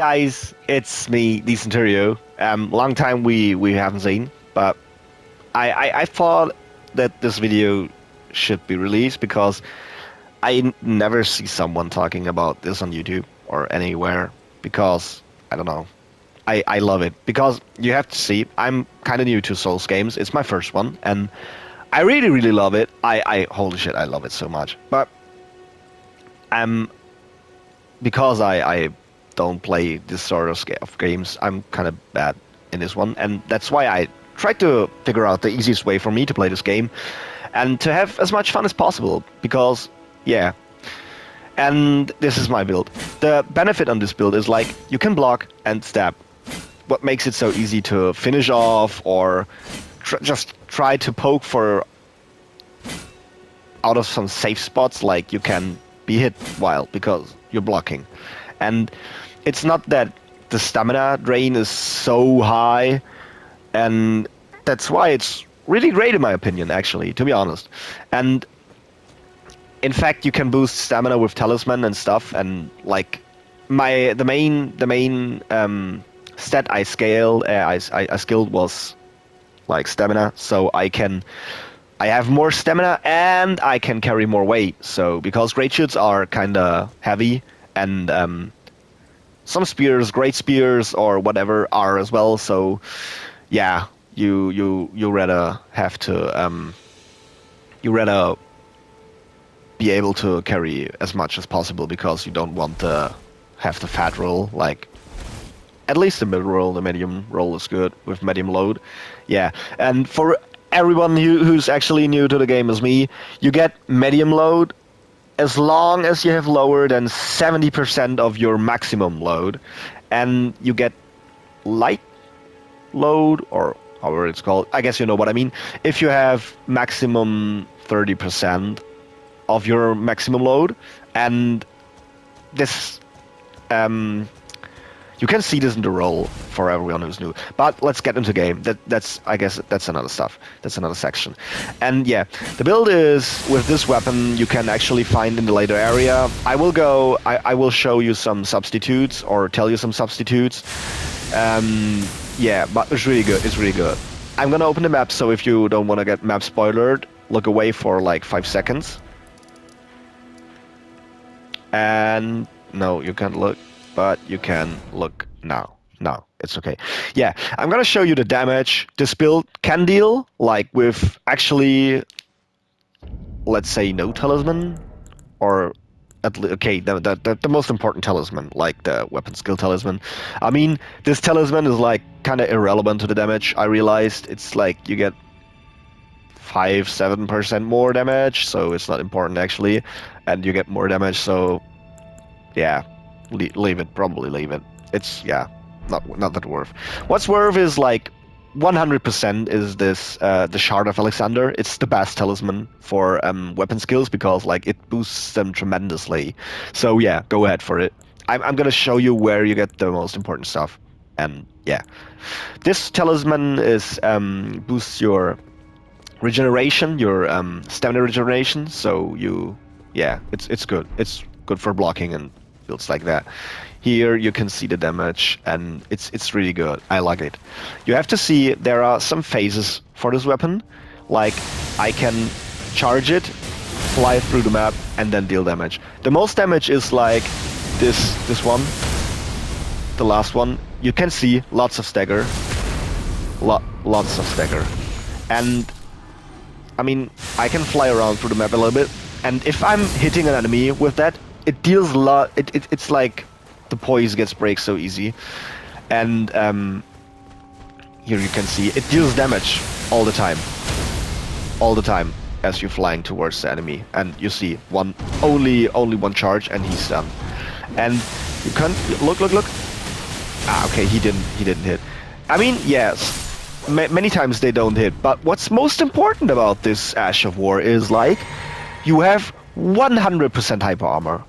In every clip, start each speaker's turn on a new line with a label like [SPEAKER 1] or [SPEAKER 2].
[SPEAKER 1] Guys, it's me, the Centurio. Long time we haven't seen, but I thought that this video should be released because never see someone talking about this on YouTube or anywhere because I don't know. I love it because you have to see I'm kind of new to Souls games. It's my first one and I really love it. I holy shit, I love it so much. But because I don't play this sort of games, I'm kind of bad in this one, and that's why I tried to figure out the easiest way for me to play this game and to have as much fun as possible. Because, yeah, and this is my build. The benefit on this build is like you can block and stab. What makes it so easy to finish off or just try to poke for out of some safe spots, like you can be hit while because you're blocking. And it's not that the stamina drain is so high, and that's why it's really great in my opinion, actually, to be honest. And in fact, you can boost stamina with Talisman and stuff, and like the main stat I skilled was like stamina, so I have more stamina and I can carry more weight. So because Greatshields are kinda heavy, and some spears, great spears or whatever are as well. So yeah, you rather have to you rather be able to carry as much as possible because you don't want to have the fat roll. Like at least the mid roll, the medium roll is good with medium load. Yeah, and for everyone who's actually new to the game as me, you get medium load as long as you have lower than 70% of your maximum load, and you get light load, or however it's called. I guess you know what I mean. If you have maximum 30% of your maximum load, and this you can see this in the roll for everyone who's new. But let's get into game. I guess that's another stuff. That's another section. And yeah, the build is with this weapon you can actually find in the later area. I will show you some substitutes or tell you some substitutes. Yeah, but it's really good. It's really good. I'm gonna open the map, so if you don't want to get map spoilered, look away for like 5 seconds. And no, you can't look. But you can look now. No, it's okay. Yeah, I'm gonna show you the damage this build can deal, like with actually, let's say, no talisman, or the most important talisman, like the weapon skill talisman. I mean, this talisman is like kind of irrelevant to the damage. I realized it's like you get 5-7% more damage, so it's not important actually, and you get more damage. So yeah. Leave it. Probably leave it. It's not that worth. What's worth is like 100% is this the Shard of Alexander. It's the best talisman for weapon skills because like it boosts them tremendously. So yeah, go ahead for it. I'm gonna show you where you get the most important stuff. And yeah, this talisman is boosts your regeneration, your stamina regeneration. So it's good. It's good for blocking and builds like that. Here you can see the damage, and it's really good. I like it. You have to see there are some phases for this weapon. Like I can charge it, fly through the map, and then deal damage. The most damage is like this one, the last one. You can see lots of stagger, lots of stagger, and I mean I can fly around through the map a little bit, and if I'm hitting an enemy with that, it deals a lot. It's like the poise gets break so easy, and here you can see it deals damage all the time as you're flying towards the enemy, and you see only one charge and he's done. And you can't look. Okay, he didn't hit. I mean, yes, many times they don't hit, but what's most important about this Ash of War is like you have 100% hyper armor.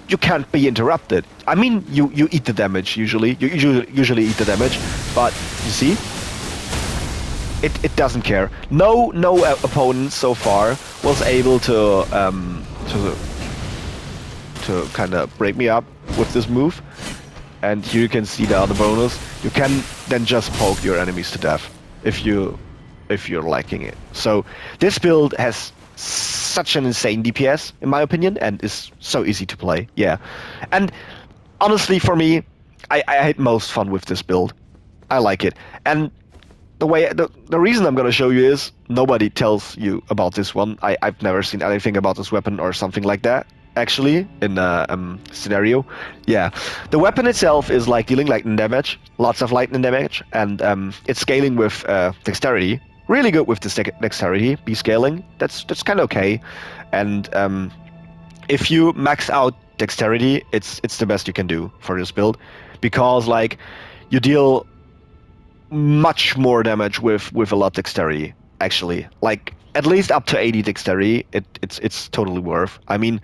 [SPEAKER 1] You can't be interrupted. I mean, you eat the damage usually. You usually eat the damage, but you see, it doesn't care. No opponent so far was able to kind of break me up with this move. and here you can see the other bonus. You can then just poke your enemies to death if you're liking it. So this build has such an insane DPS in my opinion, and is so easy to play. Yeah, and honestly for me, I had most fun with this build. I like it, and the reason I'm gonna show you is nobody tells you about this one. I've never seen anything about this weapon or something like that actually in a scenario. Yeah, the weapon itself is like dealing lightning damage, lots of lightning damage, and it's scaling with dexterity. Really good with the dexterity. B scaling. That's kind of okay, and if you max out dexterity, it's the best you can do for this build, because like you deal much more damage with a lot of dexterity. Actually, like at least up to 80 dexterity, it's totally worth. I mean,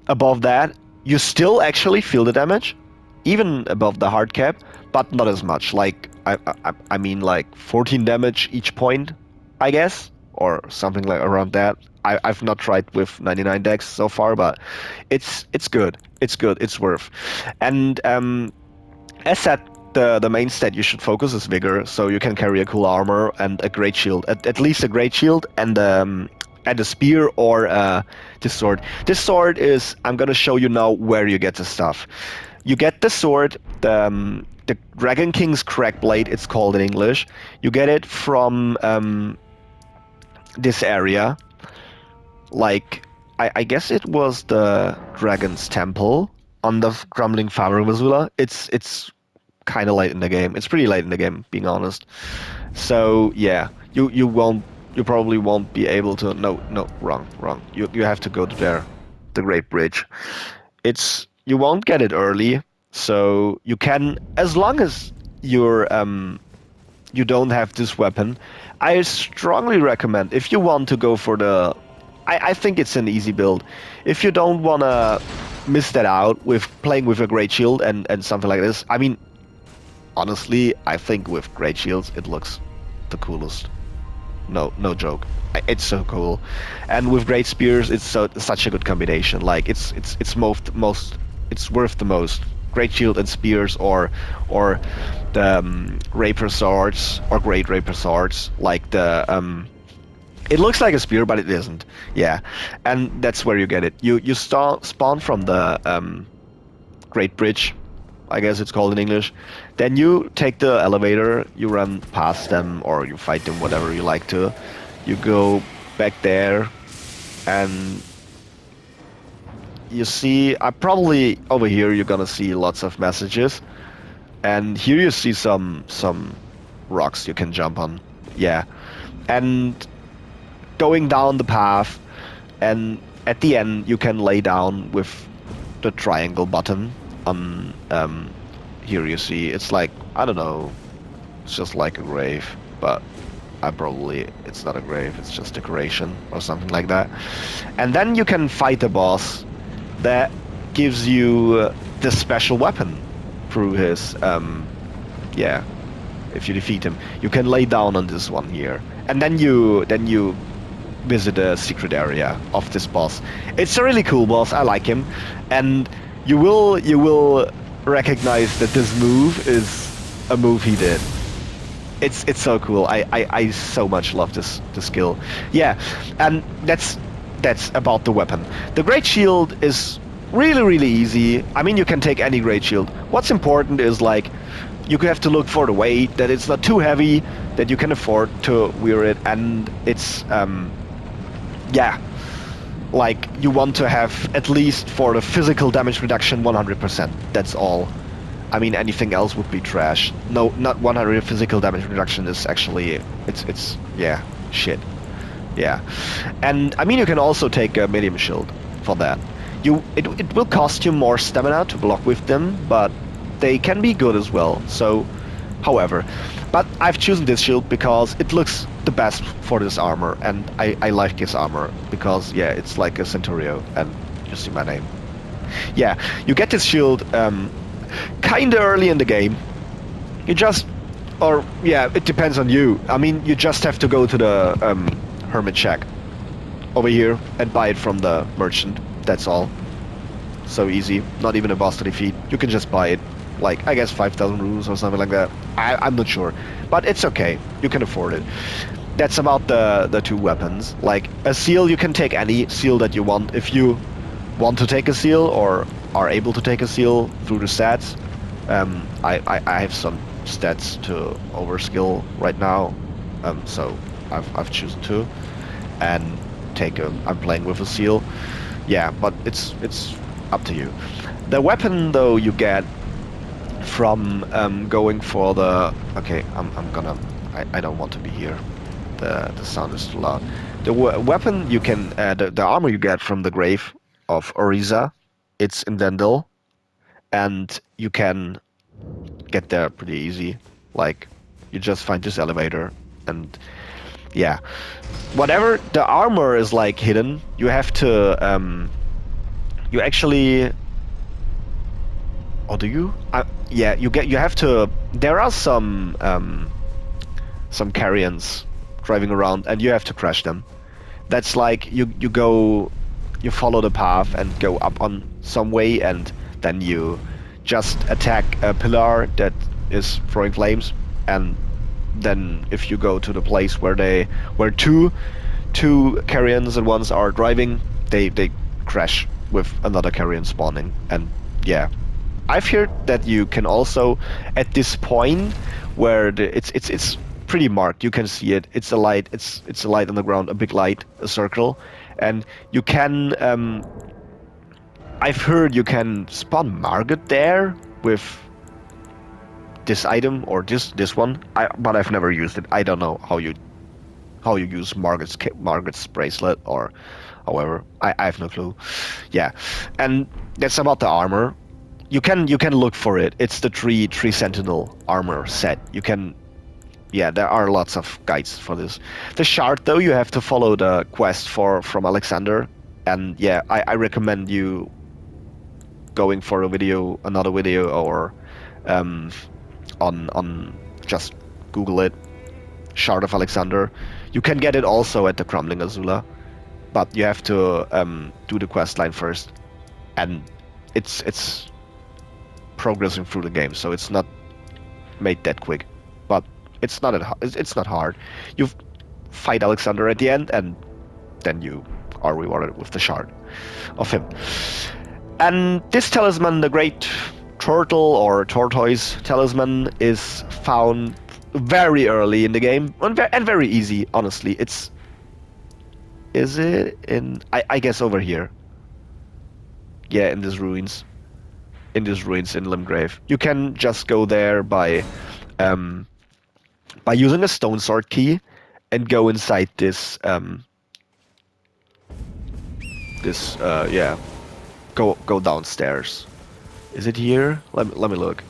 [SPEAKER 1] above that, you still actually feel the damage, even above the hard cap, but not as much. Like I mean, like 14 damage each point, I guess, or something like around that. I've not tried with 99 dex so far, but it's good. It's good. It's worth. And as said, the main stat you should focus is vigor, so you can carry a cool armor and a great shield, at least a great shield, and a spear or this sword. This sword is, I'm gonna show you now where you get the stuff. You get the sword, the Dragon King's Cragblade, it's called in English. You get it from this area. Like, I guess it was the Dragon's Temple on the Grumbling Farmer Missoula. It's kind of late in the game. It's pretty late in the game, being honest. So yeah, you probably won't be able to. No, wrong. You have to go to there, the Great Bridge. You won't get it early, so you can, as long as you don't have this weapon. I strongly recommend, if you want to go for the, I think it's an easy build. If you don't wanna miss that out with playing with a great shield and something like this. I mean, honestly, I think with great shields it looks the coolest. No joke. It's so cool. And with great spears, it's such a good combination. Like it's most it's worth the most. Great shield and spears, or the rapier swords, or great rapier swords. Like the it looks like a spear, but it isn't. Yeah, and that's where you get it. You spawn from the Great Bridge, I guess it's called in English. Then you take the elevator, you run past them, or you fight them, whatever you like to. You go back there, and you see, probably over here you're gonna see lots of messages, and here you see some rocks you can jump on. Yeah, and going down the path, and at the end you can lay down with the triangle button on. Here you see, it's like, I don't know, it's just like a grave, but it's not a grave, it's just decoration or something like that. And then you can fight a boss that gives you this special weapon through his, yeah, if you defeat him. You can lay down on this one here. And then you visit a secret area of this boss. It's a really cool boss, I like him. And you will recognize that this move is a move he did. It's so cool. I so much love this skill. Yeah, and that's about the weapon. The Great Shield is really easy. I mean, you can take any Great Shield. What's important is, like, you have to look for the weight, that it's not too heavy, that you can afford to wear it, and it's yeah, like, you want to have, at least for the physical damage reduction, 100%. That's all. I mean, anything else would be trash. No, not 100 physical damage reduction is actually, it's yeah, shit. Yeah. And I mean, you can also take a medium shield for that. It will cost you more stamina to block with them, but they can be good as well. So, however, but I've chosen this shield because it looks the best for this armor, and I like this armor because, yeah, it's like a Centurio, and you see my name. Yeah, you get this shield kinda early in the game. You just, or yeah, it depends on you. I mean, you just have to go to the Hermit Shack over here and buy it from the merchant. That's all. So easy. Not even a boss to defeat. You can just buy it. like I guess 5,000 runes or something like that. I'm not sure, but it's okay. You can afford it. That's about the two weapons. Like a seal, you can take any seal that you want. If you want to take a seal or are able to take a seal through the stats, I have some stats to overskill right now, so I've chosen to and I'm playing with a seal. Yeah, but it's up to you. The weapon though you get from going for the okay, I don't want to be here. The sound is too loud. The weapon you can the armor you get from the grave of Oriza, it's in Vendel, and you can get there pretty easy. Like you just find this elevator, and yeah, whatever the armor is like hidden, you have to you actually. Or do you? Yeah, you have to. There are some carrions driving around, and you have to crash them. That's like you follow the path and go up on some way, and then you just attack a pillar that is throwing flames, and then if you go to the place where two carrions at once are driving, they crash with another carrion spawning, and yeah. I've heard that you can also, at this point where it's pretty marked, you can see it. It's a light. It's a light on the ground, a big light, a circle, and you can. I've heard you can spawn Margot there with this item or this one. But I've never used it. I don't know how you use Margot's bracelet or however. I have no clue. Yeah, and that's about the armor. You can look for it. It's the tree Sentinel armor set. You can, yeah, there are lots of guides for this. The shard though, you have to follow the quest from Alexander, and yeah, I recommend you going for another video, or on just Google it, Shard of Alexander. You can get it also at the Crumbling Azula, but you have to do the quest line first, and it's progressing through the game, so it's not made that quick, but it's not hard. You fight Alexander at the end, and then you are rewarded with the shard of him. And this talisman, the Great Turtle or Tortoise Talisman, is found very early in the game and very easy. Honestly, is it in? I guess over here. Yeah, in these ruins. In Limgrave. You can just go there by using a stone sword key and go inside this yeah. Go downstairs. Is it here? Let me look.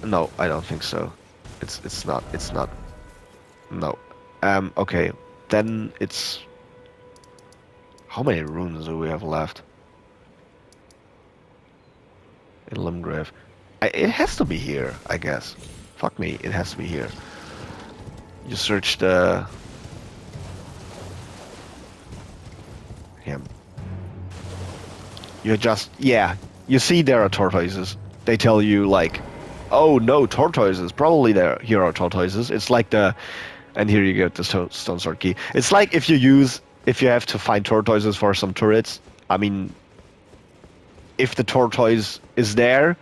[SPEAKER 1] No, I don't think so. It's not. No. Okay. Then it's. How many runes do we have left? In Limgrave. It has to be here, I guess. Fuck me, it has to be here. You search the... Him. You just... Yeah, you see there are tortoises. They tell you, like, oh no, tortoises, probably here are tortoises. It's like the... And here you get the stone sword key. It's like if you have to find tortoises for some turrets. I mean... If the tortoise is there,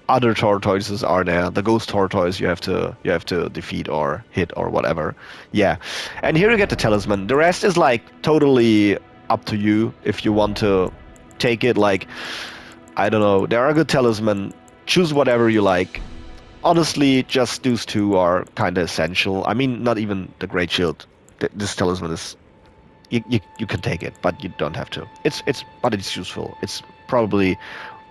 [SPEAKER 1] other tortoises are there. The ghost tortoise you have to defeat or hit or whatever. Yeah, and here you get the talisman. The rest is like totally up to you if you want to take it. Like, I don't know. There are good talisman. Choose whatever you like. Honestly, just those two are kind of essential. I mean, not even the Greatshield. This talisman is. You can take it, but you don't have to. But it's useful. It's probably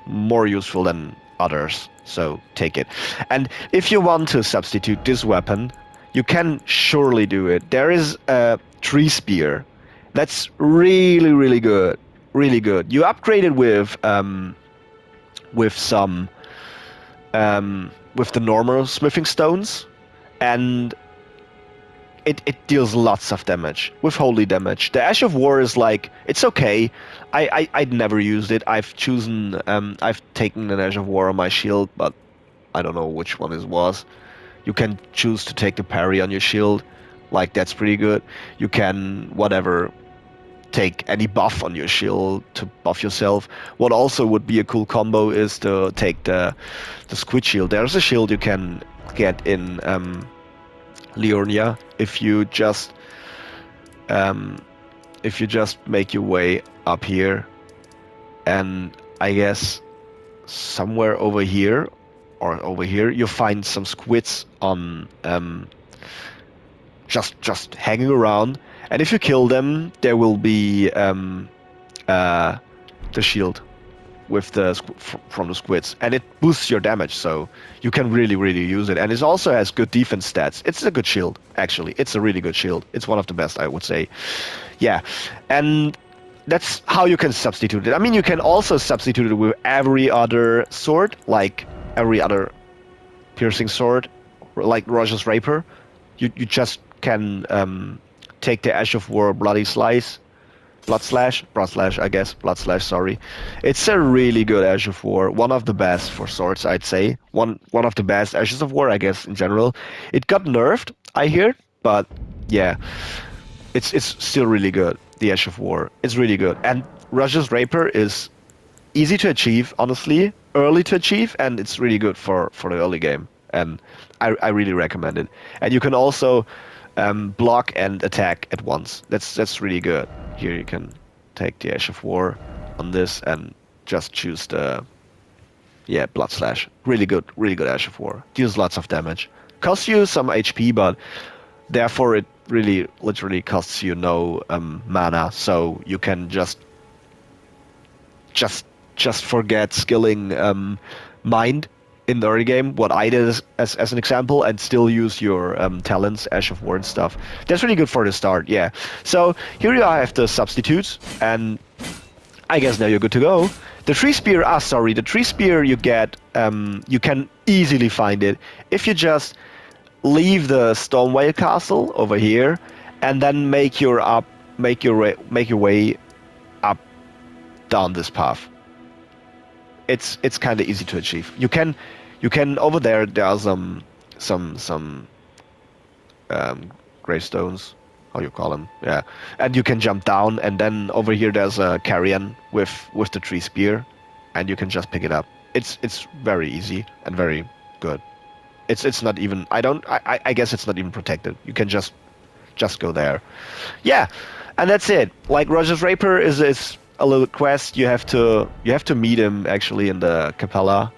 [SPEAKER 1] more useful than others, so take it. And if you want to substitute this weapon, you can surely do it. There is a tree spear that's really good, really good. You upgrade it with some with the normal smithing stones, and it deals lots of damage with holy damage. The Ash of War is like, it's okay. I'd never used it. I've taken an Ash of War on my shield, but I don't know which one it was. You can choose to take the parry on your shield, like that's pretty good. You can whatever take any buff on your shield to buff yourself. What also would be a cool combo is to take the squid shield. There's a shield you can get in Liurnia if you just make your way up here, and I guess somewhere over here or over here you find some squids on just hanging around, and if you kill them there will be the shield with from the squids, and it boosts your damage, so you can really use it. And it also has good defense stats. It's a good shield, actually. It's a really good shield. It's one of the best, I would say. Yeah, and that's how you can substitute it. I mean, you can also substitute it with every other sword, like every other piercing sword, like Roger's Rapier. You just can take the Ash of War Blood Slash, I guess. Blood Slash, sorry. It's a really good Ash of War. One of the best for swords, I'd say. One of the best Ashes of War, I guess, in general. It got nerfed, I hear, but yeah. It's still really good, the Ash of War. It's really good. And Roger's Rapier is easy to achieve, honestly. Early to achieve, and it's really good for the early game. And I really recommend it. And you can also block and attack at once. That's really good. Here you can take the Ash of War on this and just choose the Blood Slash. Really good Ash of War. Deals lots of damage. Costs you some HP, but therefore it really literally costs you no mana, so you can just forget skilling Mind in the early game, what I did as an example, and still use your talents, Ash of War and stuff. That's really good for the start, yeah. So here you have the substitutes, and I guess now you're good to go. The Tree Spear, the Tree Spear you get, you can easily find it if you just leave the Stormvale Castle over here, and then make your way up down this path. It's kind of easy to achieve. You can over there are some gravestones, how you call them, yeah, and you can jump down, and then over here there's a carrion with the Tree Spear, and you can just pick it up. It's very easy and very good. It's not even, I guess it's not even protected. You can just go there. Yeah, and that's it. Like Roger's Rapier is a little quest. You have to meet him actually in the Capella,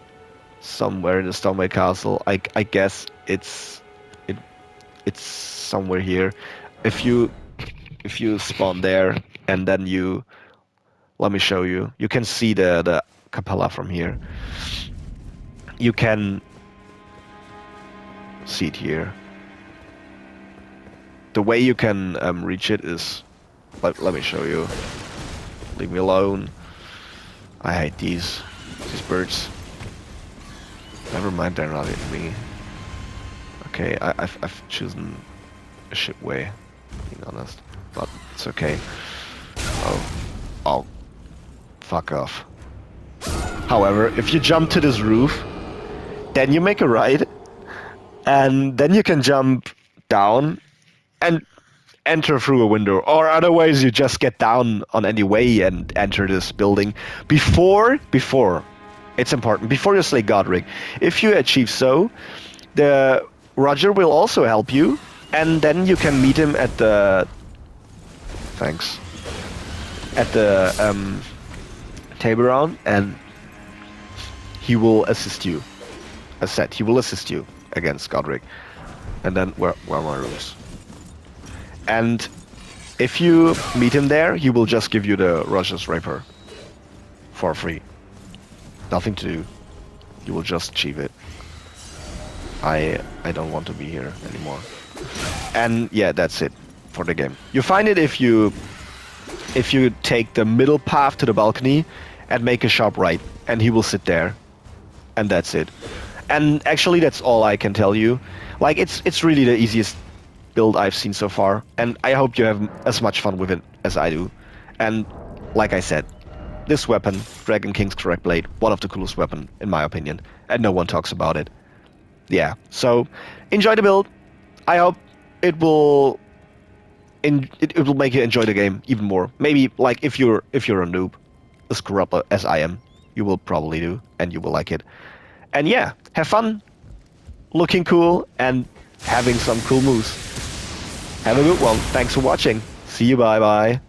[SPEAKER 1] somewhere in the Stormvale Castle. I guess it's somewhere here. If you spawn there and then let me show you. You can see the Capella from here. You can see it here. The way you can reach it is, let me show you. Leave me alone. I hate these birds. Never mind, they're not hitting me. Okay, I've chosen a ship way, being honest, but it's okay. Oh, fuck off. However, if you jump to this roof, then you make a right, and then you can jump down and enter through a window, or otherwise you just get down on any way and enter this building before it's important, before you slay Godric. If you achieve so, the Roger will also help you, and then you can meet him at the table round, and he will assist you. As said, he will assist you against Godric. And then where are my rooms? And if you meet him there, he will just give you the Roger's Rapier for free. Nothing to do. You will just achieve it. I don't want to be here anymore. And yeah, that's it for the game. You find it if you take the middle path to the balcony and make a sharp right, and he will sit there. And that's it. And actually that's all I can tell you. Like it's really the easiest build I've seen so far, and I hope you have as much fun with it as I do. And like I said, this weapon, Dragon King's Cragblade, one of the coolest weapon in my opinion, and no one talks about it. Yeah, so enjoy the build. I hope it will it will make you enjoy the game even more. Maybe like if you're a noob, a scrubber as I am, you will probably do, and you will like it. And yeah, have fun, looking cool, and having some cool moves. Have a good one. Thanks for watching. See you. Bye bye.